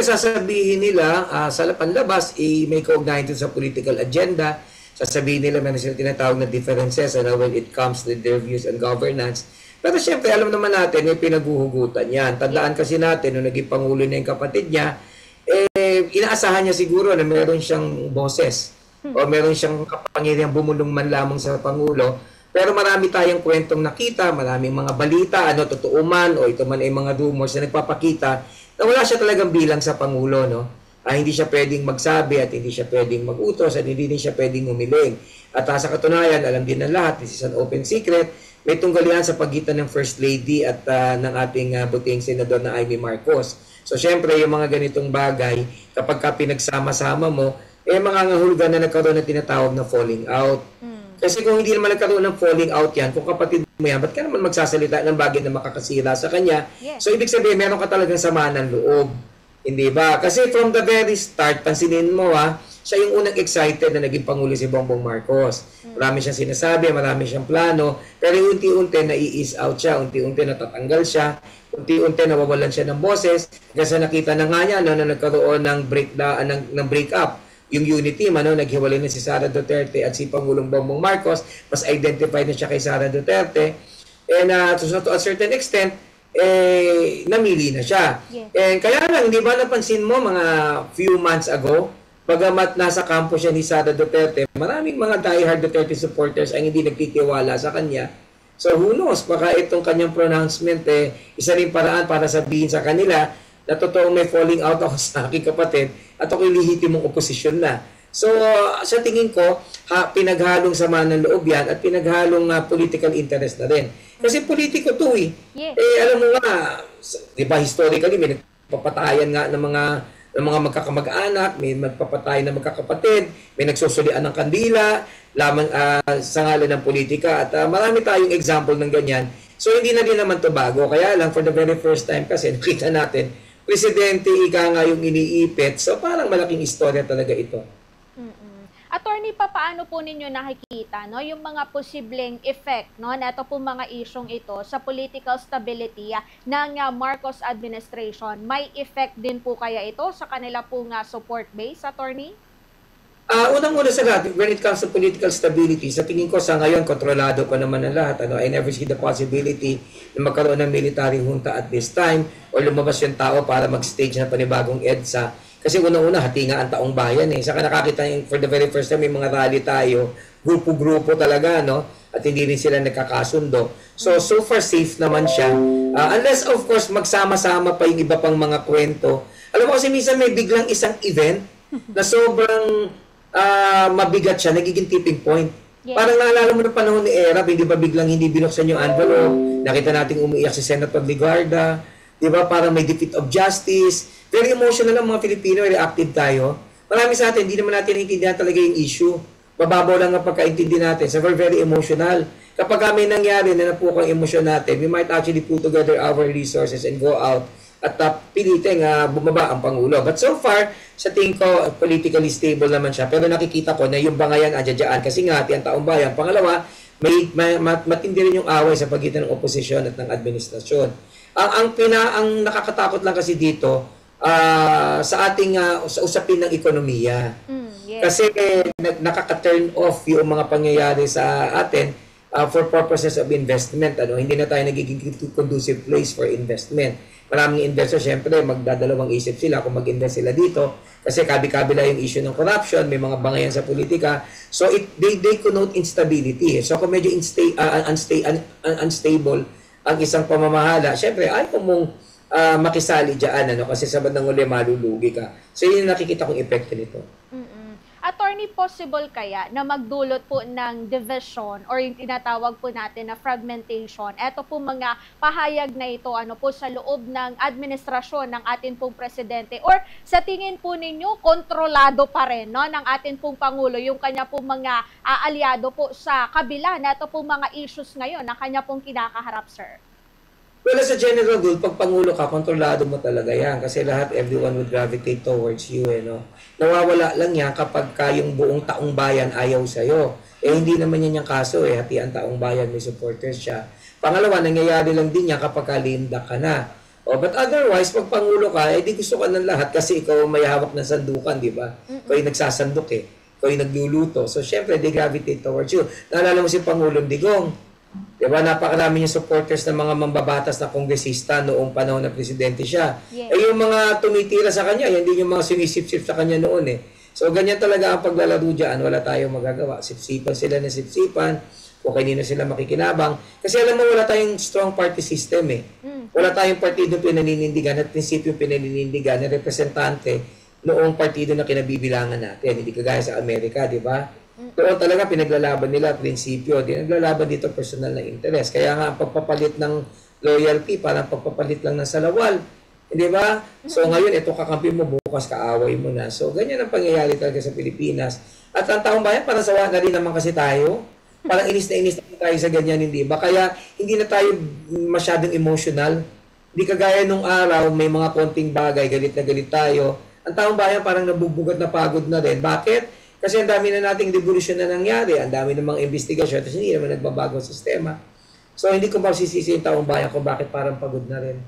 sasabihin nila sa panlabas, may kaugnayan sa political agenda. Sasabihin nila meron sila tinatawag na differences when it comes to their views and governance. Pero siyempre, alam naman natin, may pinaghuhugutan yan. Tandaan kasi natin, nung naging Pangulo na yung kapatid niya, inaasahan niya siguro na meron siyang boses o meron siyang kapangyarihang bumulong man lamang sa Pangulo. Pero marami tayong kwentong nakita, maraming mga balita, totoo man o ito man ay mga rumors na nagpapakita na wala siya talagang bilang sa Pangulo, no? Hindi siya pwedeng magsabi at hindi siya pwedeng mag-utos at hindi din siya pwedeng umiling. At sa katunayan, alam din ng lahat, this is an open secret, may tunggalian sa pagitan ng First Lady at ng ating buting senador na Amy Marcos. So, syempre, yung mga ganitong bagay, kapag pinagsama-sama mo, mangangahulugan na nagkaroon ng tinatawag na falling out. Kasi kung hindi naman nagkaroon ng falling out yan, kung kapatid mo yan, ba't ka naman magsasalita ng bagay na makakasira sa kanya? Yes. So, ibig sabihin, meron ka talagang sama ng loob. Hindi ba? Kasi from the very start, pansinin mo siya yung unang excited na naging Pangulo si Bongbong Marcos. Marami siyang sinasabi, marami siyang plano, pero unti-unti na-ease out siya, unti-unti natatanggal siya, unti-unti nawawalan siya ng boses. Kasi nakita na nga niya na nagkaroon ng break-up. Yung unity, naghiwalay na si Sara Duterte at si Pangulong Bongbong Marcos, mas identified na siya kay Sara Duterte. And to a certain extent, namili na siya. Yeah. And kaya lang, hindi ba napansin mo mga few months ago, bagamat nasa kampo siya ni Sara Duterte, maraming mga diehard Duterte supporters ang hindi nagtitiwala sa kanya. So who knows, baka itong kanyang pronouncement, isa rin paraan para sabihin sa kanila na totoong may falling out ako sa aking kapatid at ako'y lehitimong oposisyon na. So, sa tingin ko, pinaghalong sama ng loob yan at pinaghalong political interest na rin. Kasi politiko to Yeah. Alam mo nga, di ba historically, may nagpapatayan nga ng mga magkakamag-anak, may magpapatayan ng magkakapatid, may nagsusulian ng kandila, lamang sa ngalan ng politika. At marami tayong example ng ganyan. So, hindi na din naman to bago. Kaya lang, for the very first time kasi, nakita natin, presidente, ika nga yung iniipit. So, parang malaking istorya talaga ito. Attorney, paano po ninyo nakikita yung mga posibleng effect na ito po mga isyong ito sa political stability ng Marcos administration? May effect din po kaya ito sa kanila pong support base, Attorney? Unang-una sa lahat, when it comes to political stability, sa tingin ko sa ngayon, kontrolado pa naman ang lahat. I never see the possibility na magkaroon ng military junta at this time or lumabas yung tao para mag-stage na panibagong EDSA. Kasi unang-una, hati nga ang taong bayan. Saka nakakita for the very first time, may mga rally tayo, grupo-grupo talaga, at hindi rin sila nagkakasundo. So far safe naman siya. Unless, of course, magsama-sama pa yung iba pang mga kwento. Alam mo kasi minsan may biglang isang event na sobrang mabigat siya, nagiging tipping point. Yeah. Parang naalala mo ng panahon ni Erap, hindi ba biglang hindi binuksan yung envelope? Nakita nating umiiyak si Senator Ligarda. Di ba? Parang may defeat of justice. Very emotional ang mga Filipino, reactive tayo. Marami sa atin, hindi naman natin naiintindihan talaga yung issue. Mababaw lang ang pagkaintindi natin. So we're very emotional. Kapag may nangyari na napuko ang emosyon natin, we might actually put together our resources and go out at pilitin bumaba ang Pangulo. But so far, sa tingin ko, politically stable naman siya. Pero nakikita ko na yung bangayan adyadyaan. Kasi nga, ang taong bayan. Pangalawa, may matindi rin yung away sa pagitan ng oposisyon at ng administrasyon. Ang nakakatakot lang kasi dito, sa ating sa usapin ng ekonomiya. Yes. Kasi nakaka-turn off yung mga pangyayari sa atin for purposes of investment. Hindi na tayo nagiging conducive place for investment. Maraming investor, syempre, magdadalawang isip sila kung mag-invest sila dito. Kasi kabi-kabila yung issue ng corruption, may mga bangayan sa politika. So, they connote instability. So, kung medyo unstable ang isang pamamahala, syempre, ayaw mong makisali dyan, kasi sa bandang uli, malulugi ka. So, yun yung nakikita kong epekto nito. Attorney, possible kaya na magdulot po ng division or yung tinatawag po natin na fragmentation? Ito po mga pahayag na ito po sa loob ng administrasyon ng atin pong presidente, or sa tingin po ninyo kontrolado pa rin ng atin pong Pangulo yung kanya pong mga aliado po sa kabila na ito pong mga issues ngayon na kanya pong kinakaharap, sir? Well, as a general rule, pag Pangulo ka, kontrolado mo talaga yan. Kasi everyone would gravitate towards you. Nawawala lang yan kapag yung buong taong bayan ayaw sa'yo. Hindi naman yan yung kaso. Hati ang taong bayan, may supporters siya. Pangalawa, nangyayari lang din yan kapag kalinda ka na. But otherwise, pag Pangulo ka, di gusto ka ng lahat kasi ikaw may hawak ng sandukan, di ba? Ikaw yung nagsasandok eh. Ikaw yung nagluluto. So, syempre, they gravitate towards you. Naalala mo si Pangulong Digong. Di ba? Napakarami yung supporters ng mga mambabatas na kongresista noong panahon na presidente siya. Yes. Yung mga tumitira sa kanya, yan din yung mga sinisip-sip sa kanya noon eh. So, ganyan talaga ang paglalaro dyan. Wala tayong magagawa. Sipsipan sila na sipsipan. Kung kanino sila makikinabang. Kasi alam mo, wala tayong strong party system eh. Wala tayong partido pinaninindigan at prinsipyo pinaninindigan na representante noong partido na kinabibilangan natin. Hindi kagaya sa Amerika, di ba? Doon talaga pinaglalaban nila prinsipyo. Di naglalaban dito personal na interest. Kaya nga ang pagpapalit ng loyalty, parang pagpapalit lang ng salawal. Di ba? So ngayon, ito kakampi mo, bukas kaaway mo na. So ganyan ang pangyayari talaga sa Pilipinas. At ang taong bayan, parang sawa na rin naman kasi tayo. Parang inis na tayo sa ganyan, hindi ba? Kaya hindi na tayo masyadong emotional. Hindi kagaya nung araw, may mga konting bagay, galit na galit tayo. Ang taong bayan parang nabubugat na pagod na rin. Bakit? Kasi ang dami na nating devolusyon na nangyari. Ang dami namang investigasyon. Tapos hindi naman nagbabago ang sistema. So hindi ko masisisi yung taong bayan kung bakit parang pagod na rin.